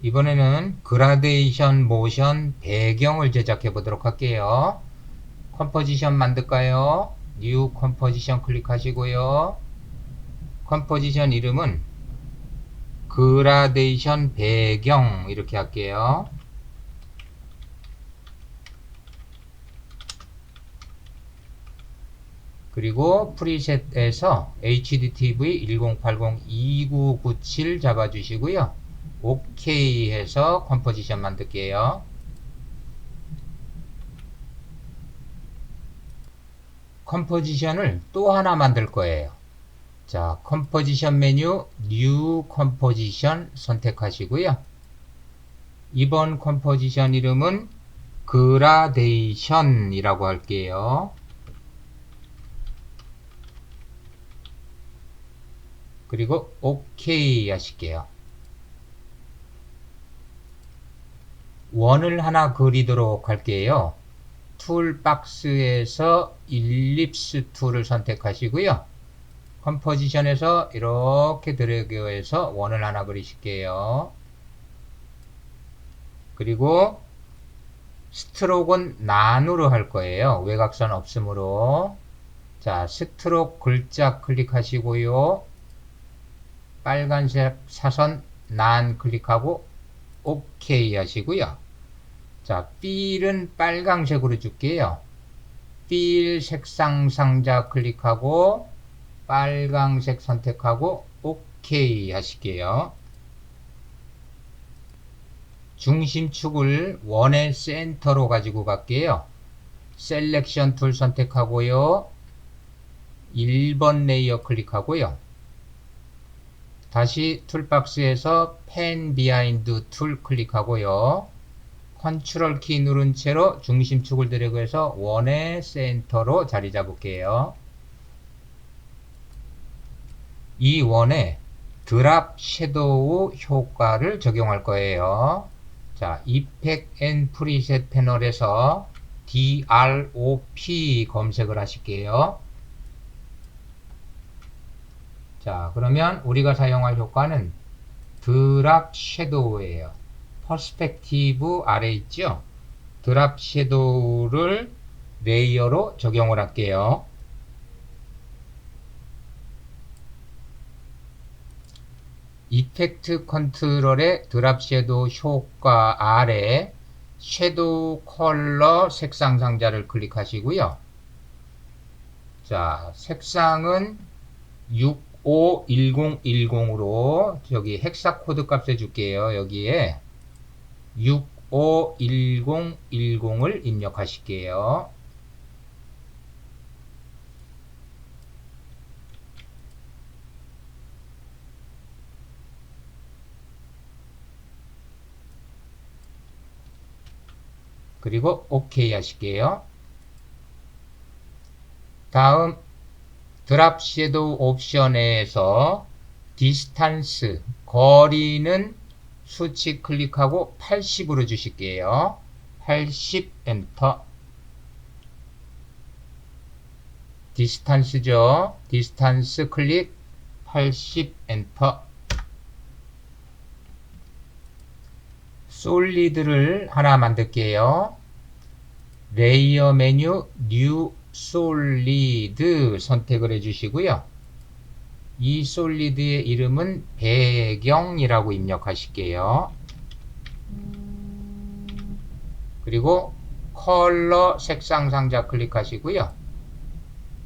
이번에는 그라데이션 모션 배경을 제작해 보도록 할게요. 컴포지션 만들까요? 뉴 컴포지션 클릭하시고요. 컴포지션 이름은 그라데이션 배경 이렇게 할게요. 그리고 프리셋에서 HDTV 1080-2997 잡아주시고요. OK 해서 컴포지션 만들게요. 컴포지션을 또 하나 만들 거예요. 자, 컴포지션 메뉴 뉴 컴포지션 선택하시고요. 이번 컴포지션 이름은 그라데이션이라고 할게요. 그리고 OK 하실게요. 원을 하나 그리도록 할게요. 툴박스에서 일립스 툴을 선택하시고요. 컴포지션에서 이렇게 드래그해서 원을 하나 그리실게요. 그리고 스트로크는 난으로 할 거예요. 외곽선 없으므로. 자, 스트로크 글자 클릭하시고요. 빨간색 사선 난 클릭하고 OK 하시고요. 자, 필은 빨강색으로 줄게요. 필 색상 상자 클릭하고 빨강색 선택하고 OK 하실게요. 중심축을 원의 센터로 가지고 갈게요. 셀렉션 툴 선택하고요. 1번 레이어 클릭하고요. 다시 툴박스에서 펜 비하인드 툴 클릭하고요. 컨트롤 키 누른 채로 중심축을 드래그해서 원의 센터로 자리 잡을게요. 이 원에 드랍 섀도우 효과를 적용할 거예요. 자, 이펙트 앤 프리셋 패널에서 DROP 검색을 하실게요. 자, 그러면 우리가 사용할 효과는 드랍 섀도우예요. 퍼스펙티브 아래 있죠? 드랍 섀도우를 레이어로 적용을 할게요. 이펙트 컨트롤의 드랍 섀도우 효과 아래 섀도우 컬러 색상 상자를 클릭하시고요. 자, 색상은 651010으로 저기 헥사 코드 값에 줄게요. 여기에 651010을 입력하실게요. 그리고 OK 하실게요. 다음 드랍 섀도우 옵션에서 디스탄스 거리는 수치 클릭하고 80으로 주실게요. 80 엔터. 디스탄스죠. 디스탄스 클릭 80 엔터. 솔리드를 하나 만들게요. 레이어 메뉴 뉴 솔리드 선택을 해주시고요. 이 솔리드의 이름은 배경이라고 입력하실게요. 그리고 컬러 색상 상자 클릭하시고요.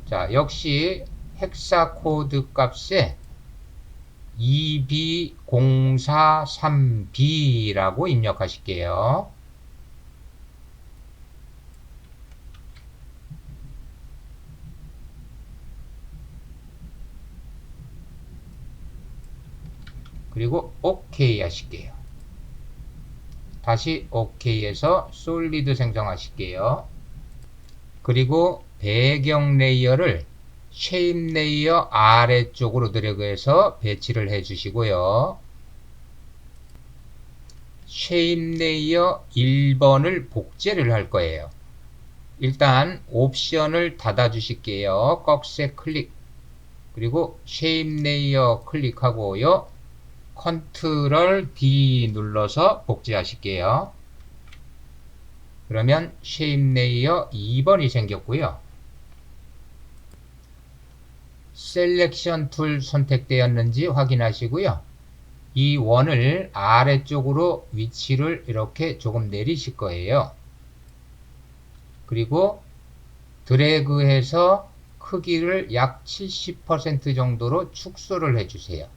자, 역시 헥사 코드 값에 EB043B라고 입력하실게요. 그리고 OK 하실게요. 다시 OK 해서 솔리드 생성하실게요. 그리고 배경 레이어를 쉐입 레이어 아래쪽으로 드래그해서 배치를 해 주시고요. 쉐입 레이어 1번을 복제를 할 거예요. 일단 옵션을 닫아 주실게요. 꺽쇠 클릭. 그리고 쉐입 레이어 클릭하고요. 컨트롤 D 눌러서 복제하실게요. 그러면 쉐입 레이어 2번이 생겼고요. 셀렉션 툴 선택되었는지 확인하시고요. 이 원을 아래쪽으로 위치를 이렇게 조금 내리실 거예요. 그리고 드래그해서 크기를 약 70% 정도로 축소를 해주세요.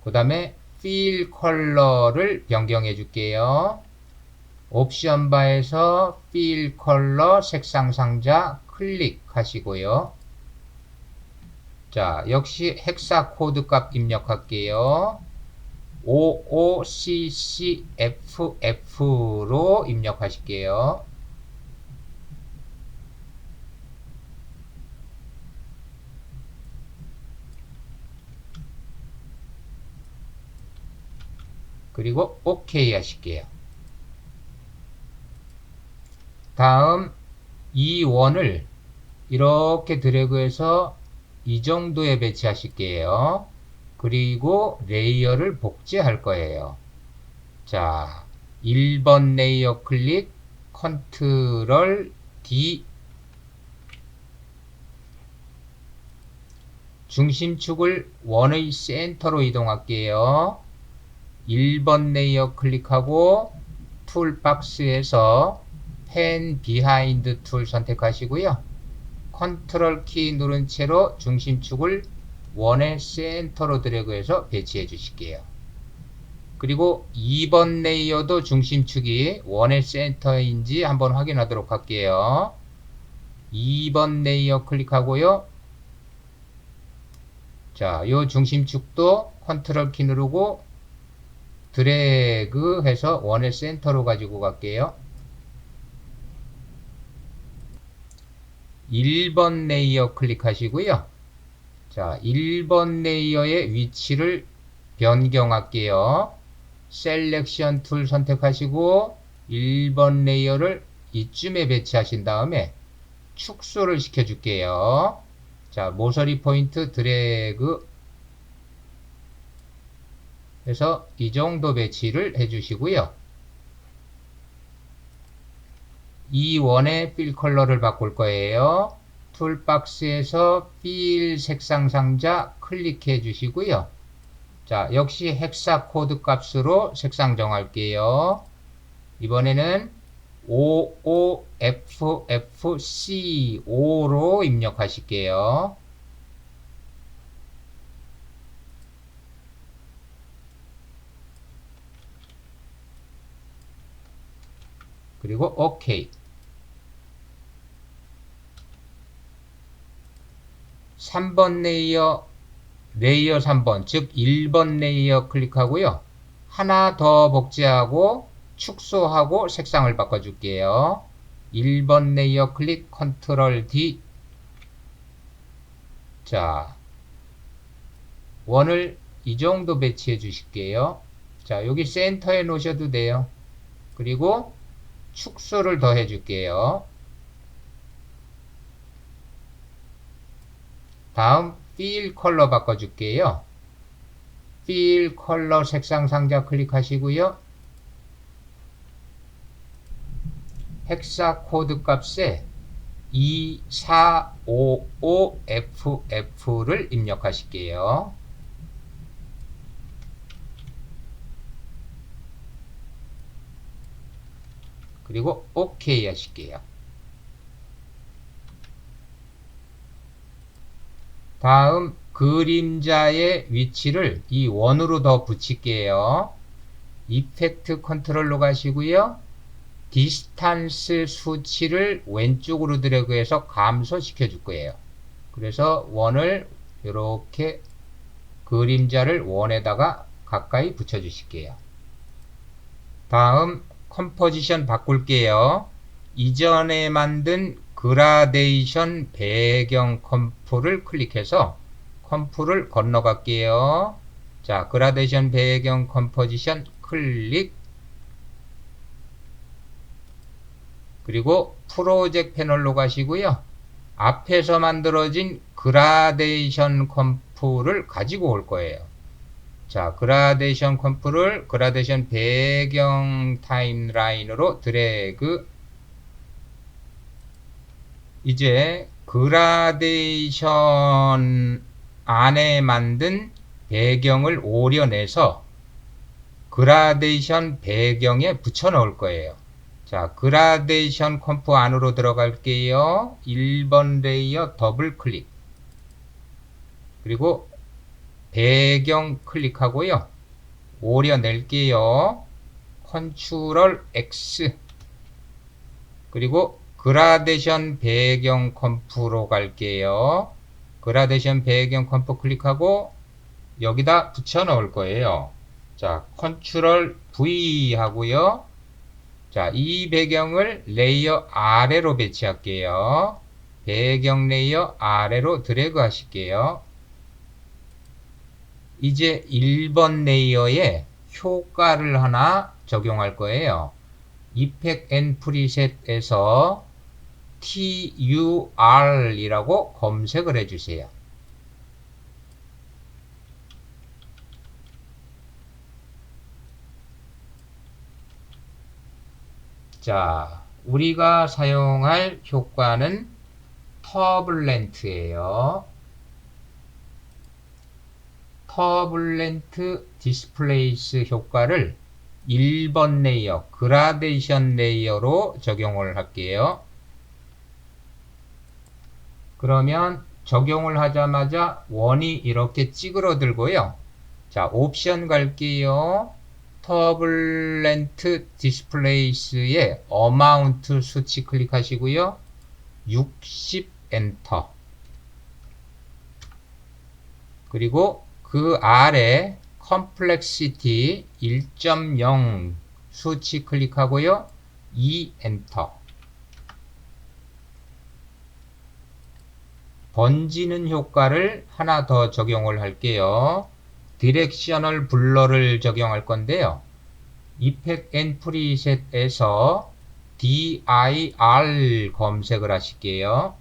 그 다음에 필 컬러를 변경해 줄게요. 옵션 바에서 필 컬러 색상 상자 클릭하시고요. 자, 역시 헥사 코드 값 입력할게요. 55CCFF로 입력하실게요. 그리고 OK 하실게요. 다음 이 원을 이렇게 드래그해서 이 정도에 배치하실게요. 그리고 레이어를 복제할 거예요. 자, 1번 레이어 클릭, 컨트롤 D. 중심축을 원의 센터로 이동할게요. 1번 레이어 클릭하고 툴박스에서 펜 비하인드 툴 선택하시고요. 컨트롤 키 누른 채로 중심축을 원의 센터로 드래그해서 배치해 주실게요. 그리고 2번 레이어도 중심축이 원의 센터인지 한번 확인하도록 할게요. 2번 레이어 클릭하고요. 자, 요 중심축도 컨트롤 키 누르고 드래그 해서 원의 센터로 가지고 갈게요. 1번 레이어 클릭하시고요. 자, 1번 레이어의 위치를 변경할게요. 셀렉션 툴 선택하시고 1번 레이어를 이쯤에 배치하신 다음에 축소를 시켜줄게요. 자, 모서리 포인트 드래그 해서 이 정도 배치를 해주시고요. 이 원의 필 컬러를 바꿀 거예요. 툴박스에서 필 색상 상자 클릭해 주시고요. 자, 역시 헥사 코드 값으로 색상 정할게요. 이번에는 55FFC5로 입력하실게요. 그리고 OK. 3번 레이어 3번, 즉 1번 레이어 클릭하고요. 하나 더 복제하고 축소하고 색상을 바꿔줄게요. 1번 레이어 클릭, 컨트롤 D. 자, 원을 이 정도 배치해 주실게요. 자, 여기 센터에 놓으셔도 돼요. 그리고 축소를 더 해줄게요. 다음 필 컬러 바꿔줄게요. 필 컬러 색상 상자 클릭하시고요. 헥사 코드 값에 2455FF를 입력하실게요. 그리고 OK 하실게요. 다음 그림자의 위치를 이 원으로 더 붙일게요. 이펙트 컨트롤로 가시고요. 디스탄스 수치를 왼쪽으로 드래그해서 감소시켜 줄 거예요. 그래서 원을 이렇게 그림자를 원에다가 가까이 붙여 주실게요. 다음 컴포지션 바꿀게요. 이전에 만든 그라데이션 배경 컴프를 클릭해서 컴프를 건너갈게요. 자, 그라데이션 배경 컴포지션 클릭. 그리고 프로젝트 패널로 가시고요. 앞에서 만들어진 그라데이션 컴프를 가지고 올 거예요. 자, 그라데이션 컴프를 그라데이션 배경 타임라인으로 드래그. 이제 그라데이션 안에 만든 배경을 오려내서 그라데이션 배경에 붙여 넣을 거예요. 자, 그라데이션 컴프 안으로 들어갈게요. 1번 레이어 더블 클릭. 그리고 배경 클릭하고요. 오려낼게요. 컨트롤 X. 그리고 그라데이션 배경 컴프로 갈게요. 그라데이션 배경 컴프 클릭하고 여기다 붙여 넣을 거예요. 자, 컨트롤 V 하고요. 자, 이 배경을 레이어 아래로 배치할게요. 배경 레이어 아래로 드래그 하실게요. 이제 1번 레이어에 효과를 하나 적용할 거예요. 이펙트 앤 프리셋에서 TUR이라고 검색을 해주세요. 자, 우리가 사용할 효과는 터블렌트예요. 터블렌트 디스플레이스 효과를 1번 레이어 그라데이션 레이어로 적용을 할게요. 그러면 적용을 하자마자 원이 이렇게 찌그러들고요. 자, 옵션 갈게요. 터블렌트 디스플레이스의 어마운트 수치 클릭하시고요. 60 엔터. 그리고 그 아래 컴플렉시티 1.0 수치 클릭하고요. 2 엔터. 번지는 효과를 하나 더 적용을 할게요. 디렉셔널 블러를 적용할 건데요. 이펙트 앤 프리셋에서 DIR 검색을 하실게요.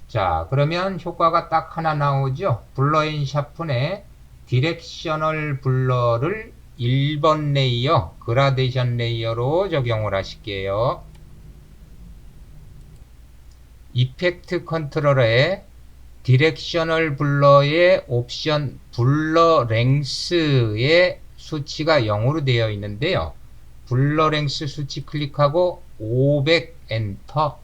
자, 그러면 효과가 딱 하나 나오죠. 블러 앤 샤픈의 디렉셔널 블러를 1번 레이어 그라데이션 레이어로 적용을 하실게요. 이펙트 컨트롤러에 디렉셔널 블러의 옵션 블러 랭스의 수치가 0으로 되어 있는데요. 블러 랭스 수치 클릭하고 500 엔터.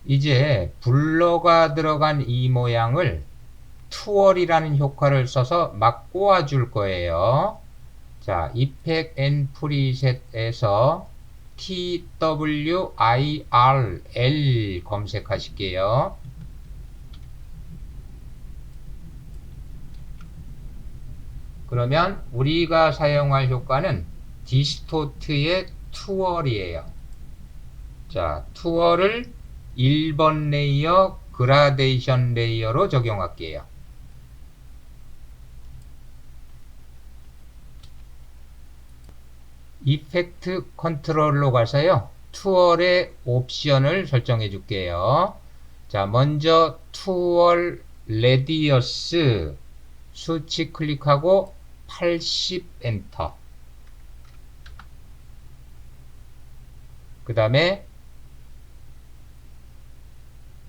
이제 블러가 들어간 이 모양을 투월이라는 효과를 써서 막 꼬아줄 거예요. 자, 이펙트 앤 프리셋에서 TWIRL 검색하실게요. 그러면 우리가 사용할 효과는 디스토트의 투월이에요. 자, 투월을 1번 레이어 그라데이션 레이어로 적용할게요. 이펙트 컨트롤로 가서요. 투월의 옵션을 설정해 줄게요. 자, 먼저 투월 레디어스 수치 클릭하고 80 엔터. 그 다음에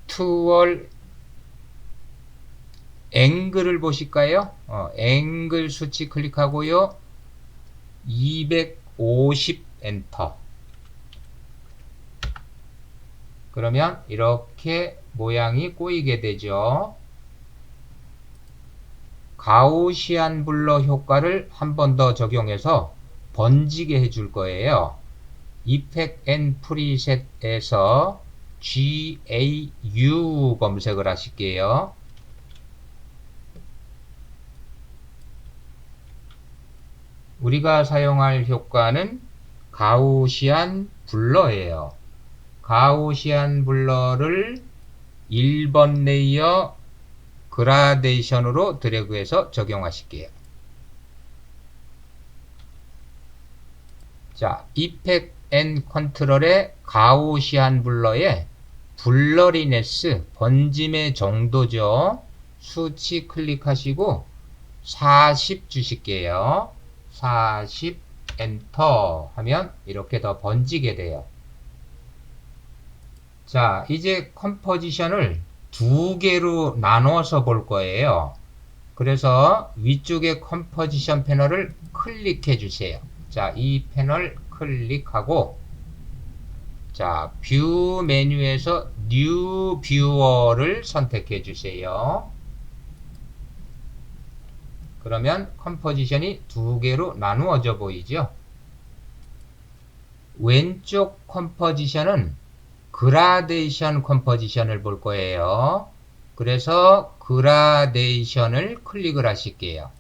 투월 앵글을 보실까요? 앵글 수치 클릭하고요. 250 엔터. 그러면 이렇게 모양이 꼬이게 되죠. 가우시안 블러 효과를 한 번 더 적용해서 번지게 해줄 거예요. 이펙트 앤 프리셋에서 GAU 검색을 하실게요. 우리가 사용할 효과는 가우시안 블러예요. 가우시안 블러를 1번 레이어 그라데이션으로 드래그해서 적용하실게요. 자, 이펙트 앤 컨트롤의 가우시안 블러의 블러리네스, 번짐의 정도죠. 수치 클릭하시고 40 주실게요. 40 엔터 하면 이렇게 더 번지게 돼요. 자, 이제 컴포지션을 두 개로 나눠서 볼 거예요. 그래서 위쪽에 컴포지션 패널을 클릭해 주세요. 자, 이 패널 클릭하고 자, 뷰 메뉴에서 뉴 뷰어를 선택해 주세요. 그러면 컴포지션이 두 개로 나누어져 보이죠? 왼쪽 컴포지션은 그라데이션 컴포지션을 볼 거예요. 그래서 그라데이션을 클릭을 하실게요.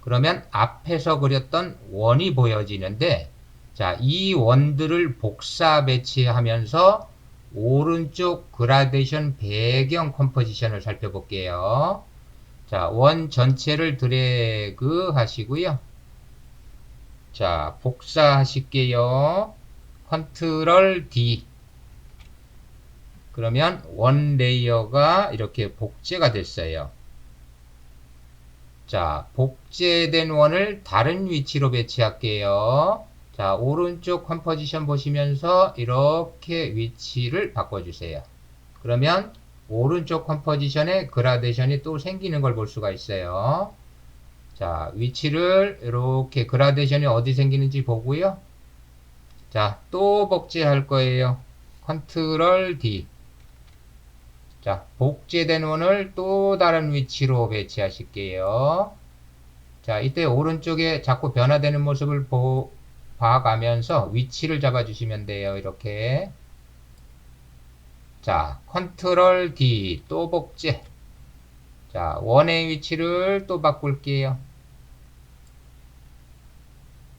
그러면 앞에서 그렸던 원이 보여지는데 자, 이 원들을 복사 배치하면서 오른쪽 그라데이션 배경 컴포지션을 살펴볼게요. 자, 원 전체를 드래그 하시고요. 자, 복사하실게요. 컨트롤 D. 그러면 원 레이어가 이렇게 복제가 됐어요. 자, 복제된 원을 다른 위치로 배치할게요. 자, 오른쪽 컴포지션 보시면서 이렇게 위치를 바꿔주세요. 그러면 오른쪽 컴포지션에 그라데이션이 또 생기는 걸 볼 수가 있어요. 자, 위치를 이렇게 그라데이션이 어디 생기는지 보고요. 자, 또 복제할 거예요. 컨트롤 D. 자, 복제된 원을 또 다른 위치로 배치하실게요. 자, 이때 오른쪽에 자꾸 변화되는 모습을 봐가면서 위치를 잡아주시면 돼요. 이렇게. 자, 컨트롤 D 또 복제. 자, 원의 위치를 또 바꿀게요.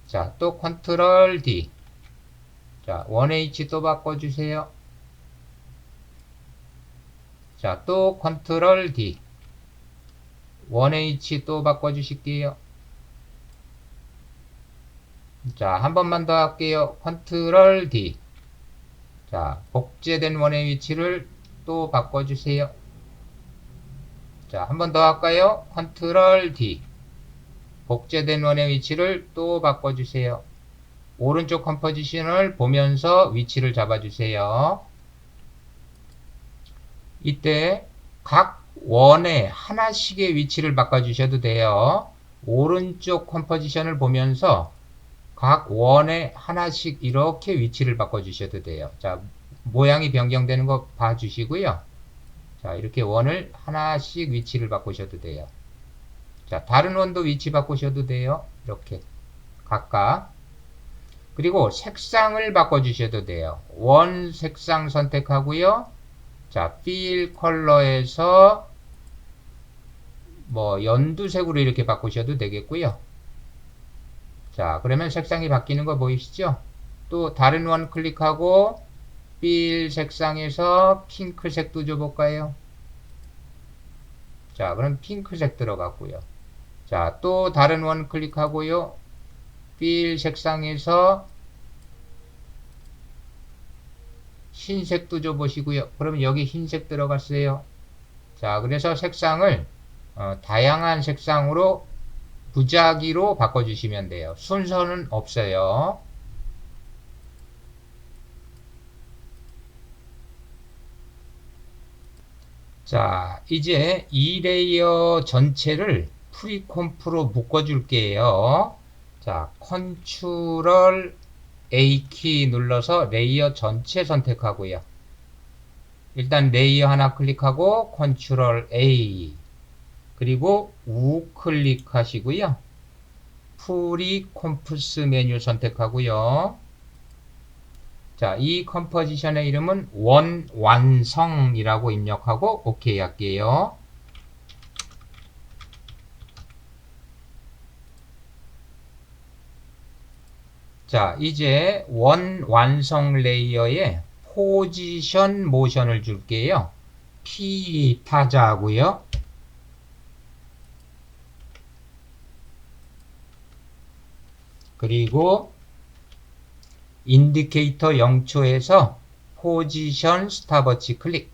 자, 또 컨트롤 D. 자, 원의 위치 또 바꿔주세요. 자, 또 컨트롤 D. 원의 위치 또 바꿔주실게요. 자, 한 번만 더 할게요. 컨트롤 D. 자, 복제된 원의 위치를 또 바꿔주세요. 자, 한 번 더 할까요? 컨트롤 D. 복제된 원의 위치를 또 바꿔주세요. 오른쪽 컴포지션을 보면서 위치를 잡아주세요. 이때 각 원에 하나씩의 위치를 바꿔주셔도 돼요. 오른쪽 컴포지션을 보면서 각 원에 하나씩 이렇게 위치를 바꿔주셔도 돼요. 자, 모양이 변경되는 거 봐주시고요. 자, 이렇게 원을 하나씩 위치를 바꾸셔도 돼요. 자, 다른 원도 위치 바꾸셔도 돼요. 이렇게 각각. 그리고 색상을 바꿔주셔도 돼요. 원 색상 선택하고요. 자, 필 컬러에서 뭐 연두색으로 이렇게 바꾸셔도 되겠고요. 자, 그러면 색상이 바뀌는 거 보이시죠? 또 다른 원 클릭하고 필 색상에서 핑크색도 줘볼까요? 자, 그럼 핑크색 들어갔고요. 자, 또 다른 원 클릭하고요. 필 색상에서 흰색도 줘보시고요. 그러면 여기 흰색 들어갔어요. 자, 그래서 색상을 다양한 색상으로 부작위로 바꿔주시면 돼요. 순서는 없어요. 자, 이제 이 레이어 전체를 프리콤프로 묶어줄게요. 자, 컨트롤 A키 눌러서 레이어 전체 선택하고요. 일단 레이어 하나 클릭하고 컨트롤 A 그리고 우클릭 하시고요. 프리콤프스 메뉴 선택하고요. 자, 이 컴포지션의 이름은 원완성이라고 입력하고 OK 할게요. 자, 이제 원완성 레이어에 포지션 모션을 줄게요. P 타자하고요. 그리고 인디케이터 0초에서 포지션 스탑워치 클릭.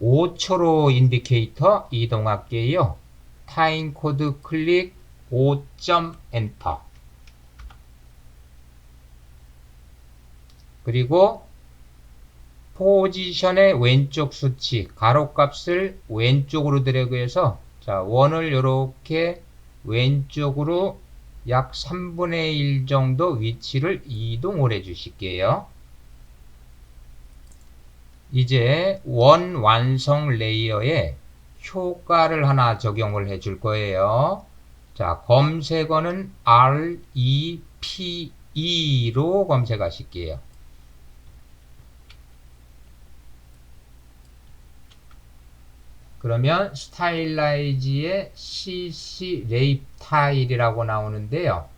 5초로 인디케이터 이동할게요. 타임 코드 클릭 5점 엔터. 그리고 포지션의 왼쪽 수치 가로값을 왼쪽으로 드래그해서 자, 원을 이렇게 왼쪽으로 약 3분의 1 정도 위치를 이동을 해 주실게요. 이제 원 완성 레이어에 효과를 하나 적용을 해 줄 거예요. 자, 검색어는 REPE로 검색하실게요. 그러면 스타일라이즈의 CC 레이프 타일이라고 나오는데요.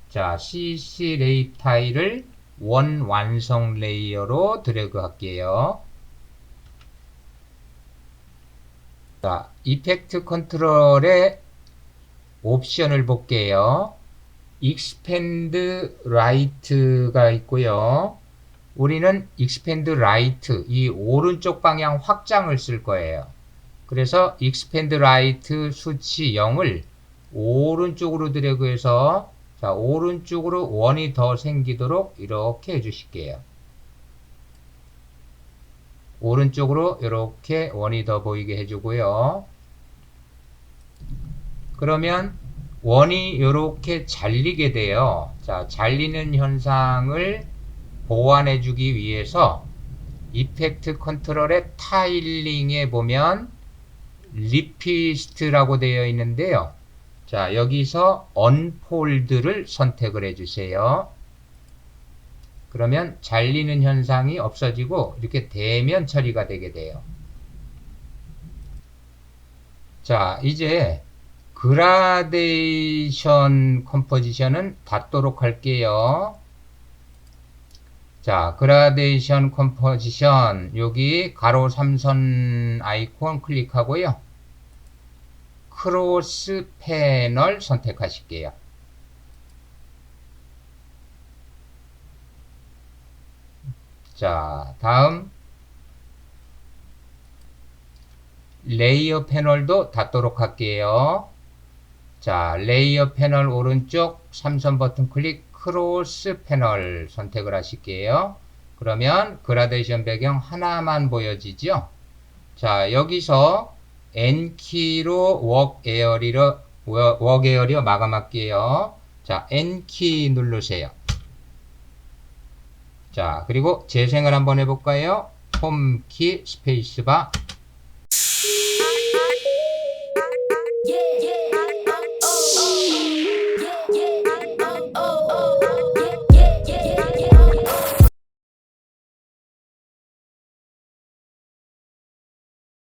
자, CC 레이프 타일을 원 완성 레이어로 드래그 할게요. 자, 이펙트 컨트롤의 옵션을 볼게요. 익스펜드 라이트가 있고요. 우리는 익스펜드 라이트, 이 오른쪽 방향 확장을 쓸 거예요. 그래서 익스펜드 라이트 수치 0을 오른쪽으로 드래그해서 자, 오른쪽으로 원이 더 생기도록 이렇게 해주실게요. 오른쪽으로 이렇게 원이 더 보이게 해주고요. 그러면 원이 이렇게 잘리게 돼요. 자, 잘리는 현상을 보완해 주기 위해서 이펙트 컨트롤의 타일링에 보면 리피스트라고 되어 있는데요. 자, 여기서 언폴드를 선택을 해 주세요. 그러면 잘리는 현상이 없어지고 이렇게 대면 처리가 되게 돼요. 자, 이제 그라데이션 컴포지션은 닫도록 할게요. 자, 그라데이션 컴포지션 여기 가로 3선 아이콘 클릭하고요. 크로스 패널 선택하실게요. 자, 다음 레이어 패널도 닫도록 할게요. 자, 레이어 패널 오른쪽 3선 버튼 클릭 크로스 패널 선택을 하실게요. 그러면 그라데이션 배경 하나만 보여지죠. 자, 여기서 N키로 웍 에어리어 마감할게요. 자, N키 누르세요. 자, 그리고 재생을 한번 해볼까요? 홈키 스페이스바.